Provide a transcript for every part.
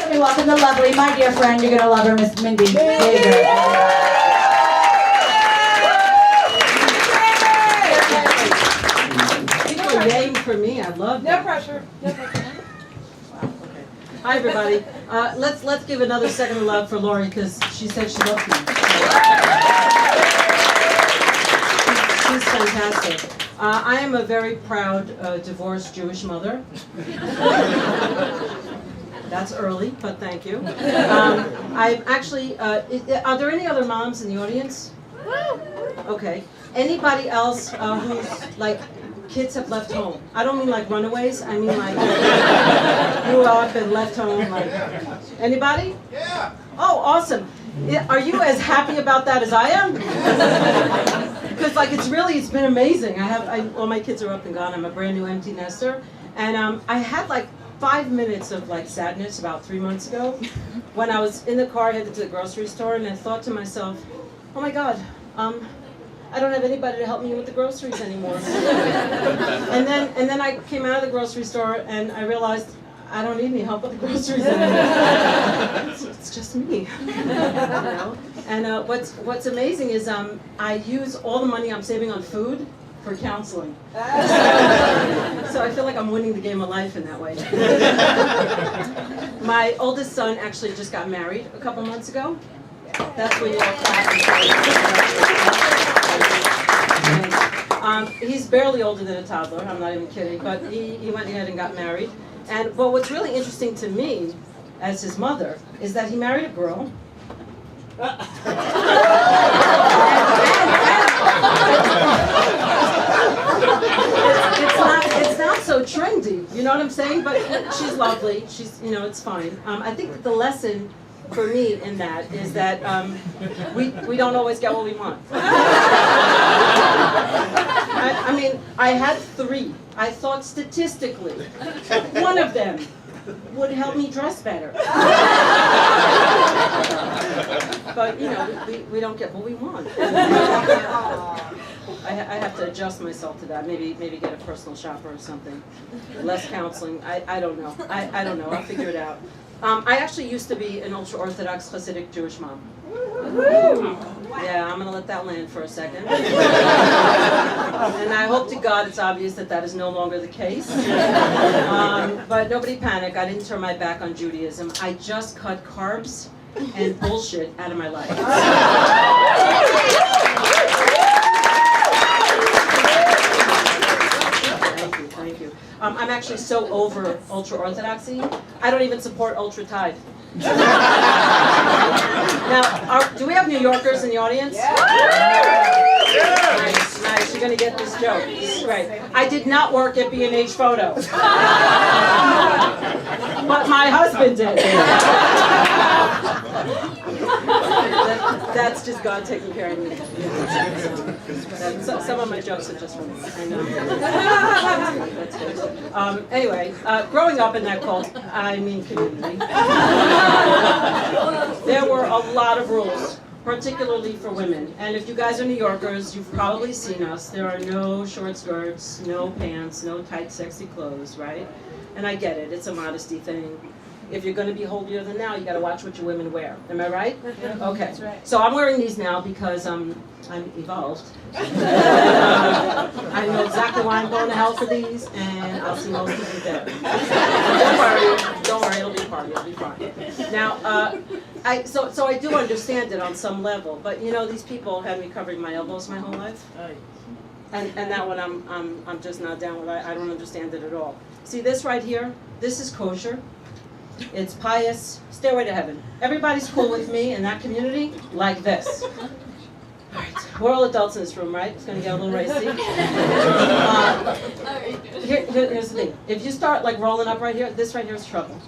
Let me welcome the lovely, my dear friend. You're gonna love her, Miss Mindi. Yeger. Yay for me, I love that. No pressure. No pressure. Okay. Hi everybody. Let's give another second of love for Lori because she said she loved me. She's fantastic. I am a very proud divorced Jewish mother. That's early, but thank you. I'm actually. Are there any other moms in the audience? Okay. Anybody else who's like? Kids have left home. I don't mean like runaways. I mean like grew up and left home. Like anybody? Yeah. Oh, awesome. Are you as happy about that as I am? Because like it's been amazing. All my kids are up and gone. I'm a brand new empty nester, and I had like 5 minutes of like sadness about 3 months ago when I was in the car headed to the grocery store, and I thought to myself, oh my God. I don't have anybody to help me with the groceries anymore. and then I came out of the grocery store and I realized I don't need any help with the groceries anymore. It's just me. You know? And what's amazing is I use all the money I'm saving on food for counseling. So I feel like I'm winning the game of life in that way. My oldest son actually just got married a couple months ago. That's when you all clap. He's barely older than a toddler, I'm not even kidding, but he went ahead and got married. And but what's really interesting to me, as his mother, is that he married a girl. It's not so trendy, you know what I'm saying? But she's lovely, it's fine. I think that the lesson for me in that is that we don't always get what we want. I mean, I had 3. I thought statistically, one of them would help me dress better. But, we don't get what we want. I have to adjust myself to that. Maybe get a personal shopper or something. Less counseling. I don't know. I don't know. I'll figure it out. I actually used to be an ultra-Orthodox Hasidic Jewish mom. Yeah, I'm going to let that land for a second. And I hope to God it's obvious that is no longer the case. But nobody panic. I didn't turn my back on Judaism. I just cut carbs and bullshit out of my life. Thank you. I'm actually so over ultra-Orthodoxy, I don't even support ultra-tide. Now, do we have New Yorkers in the audience? Yeah. Nice. You're going to get this joke. This is great. I did not work at B&H Photo. But my husband did. That's just God taking care of me. Some of my jokes are just from me. I know. That's good. Anyway, growing up in that community, there were a lot of rules, particularly for women. And if you guys are New Yorkers, you've probably seen us. There are no short skirts, no pants, no tight, sexy clothes, right? And I get it. It's a modesty thing. If you're going to be holier than thou, you got to watch what your women wear. Am I right? Yeah. Okay. That's right. So I'm wearing these now because I'm evolved. I know exactly why I'm going to hell for these, and I'll see most of you there. Don't worry, it'll be a party. It'll be fine. Now, so I do understand it on some level, but these people had me covering my elbows my whole life, and that one I'm just not down with. I don't understand it at all. See this right here? This is kosher. It's pious, stairway to heaven. Everybody's cool with me in that community like this. All right, we're all adults in this room, right? It's going to get a little racy. Here's the thing. If you start like rolling up right here, this right here is trouble.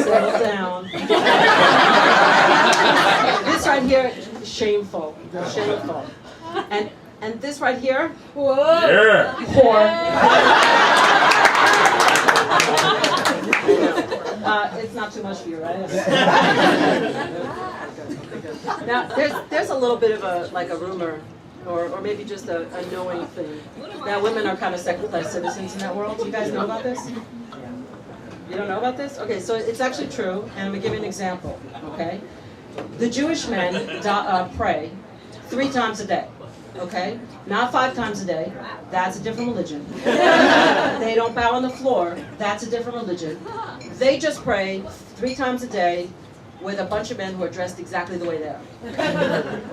Settle down. This right here, shameful. Shameful. And this right here, whoa, yeah. Whore. It's not too much for you, right? Now, there's a little bit of a rumor or maybe just a knowing thing, that women are kind of second-class citizens in that world. Do you guys know about this? You don't know about this? Okay, so it's actually true, and I'm going to give you an example, okay? The Jewish men pray 3 times a day, okay? Not 5 times a day. That's a different religion. They don't bow on the floor. That's a different religion. They just pray 3 times a day with a bunch of men who are dressed exactly the way they are.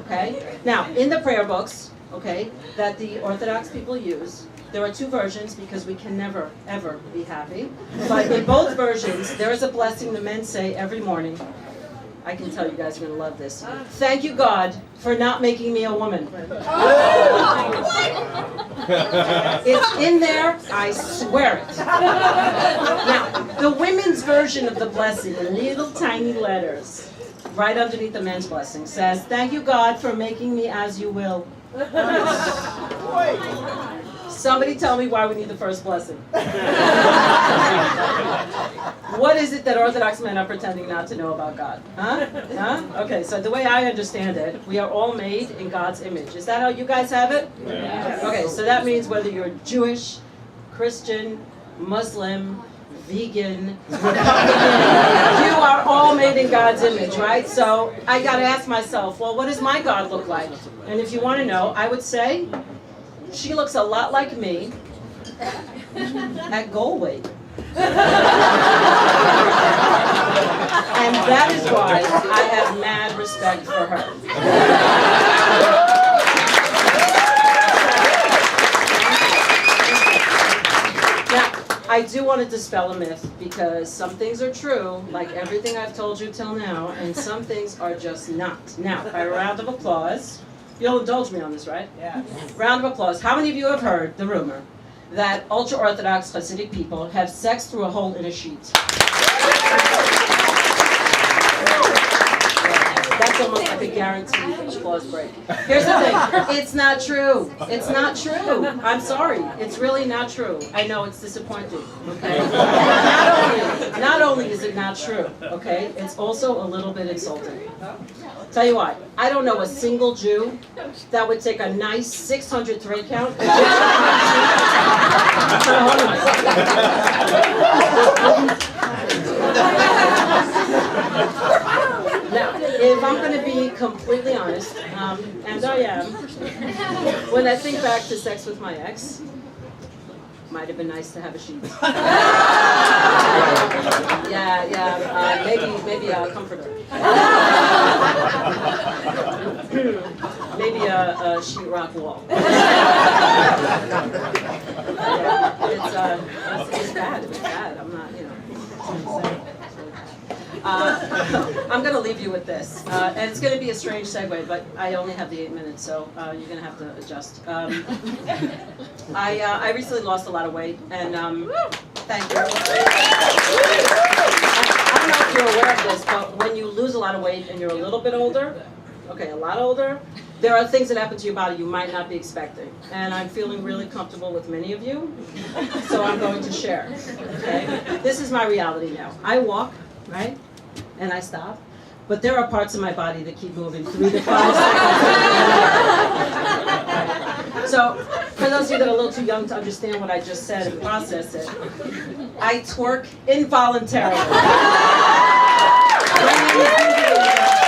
Okay? Now, in the prayer books, okay, that the Orthodox people use, there are 2 versions because we can never, ever be happy. But in both versions, there is a blessing the men say every morning. I can tell you guys are going to love this. Thank you, God, for not making me a woman. It's in there, I swear it. Now, the women's version of the blessing, in little tiny letters, right underneath the men's blessing, says, thank you, God, for making me as you will. Somebody tell me why we need the first blessing. What is it that Orthodox men are pretending not to know about God? Huh? Okay, so the way I understand it, we are all made in God's image. Is that how you guys have it? Yes. Okay, so that means whether you're Jewish, Christian, Muslim, vegan, Republican, you are all made in God's image, right? So I got to ask myself, well, what does my God look like? And if you want to know, I would say, she looks a lot like me at goal weight. And that is why I have mad respect for her. Now, I do want to dispel a myth because some things are true, like everything I've told you till now, and some things are just not. Now, by a round of applause, you'll indulge me on this, right? Yeah. Round of applause. How many of you have heard the rumor that ultra-Orthodox Hasidic people have sex through a hole in a sheet? That's almost like a guaranteed applause break. Here's the thing. It's not true. It's not true. I'm sorry. It's really not true. I know it's disappointing, okay? Not only is it not true, okay, it's also a little bit insulting. Tell you what, I don't know a single Jew that would take a nice 600 thread count. Now, if I'm going to be completely honest, and I am, when I think back to sex with my ex, might have been nice to have a sheet. Maybe a comforter. Maybe a sheetrock wall. It's bad. It's bad. I'm not, I'm going to leave you with this, and it's going to be a strange segue, but I only have the 8 minutes, so you're going to have to adjust. I recently lost a lot of weight, and thank you. I don't know if you're aware of this, but when you lose a lot of weight and you're a little bit older, okay, a lot older, there are things that happen to your body you might not be expecting. And I'm feeling really comfortable with many of you, so I'm going to share, okay? This is my reality now. I walk, right? And I stop. But there are parts of my body that keep moving 3 to 5 seconds. So, for those of you that are a little too young to understand what I just said and process it, I twerk involuntarily. My name is Mindi.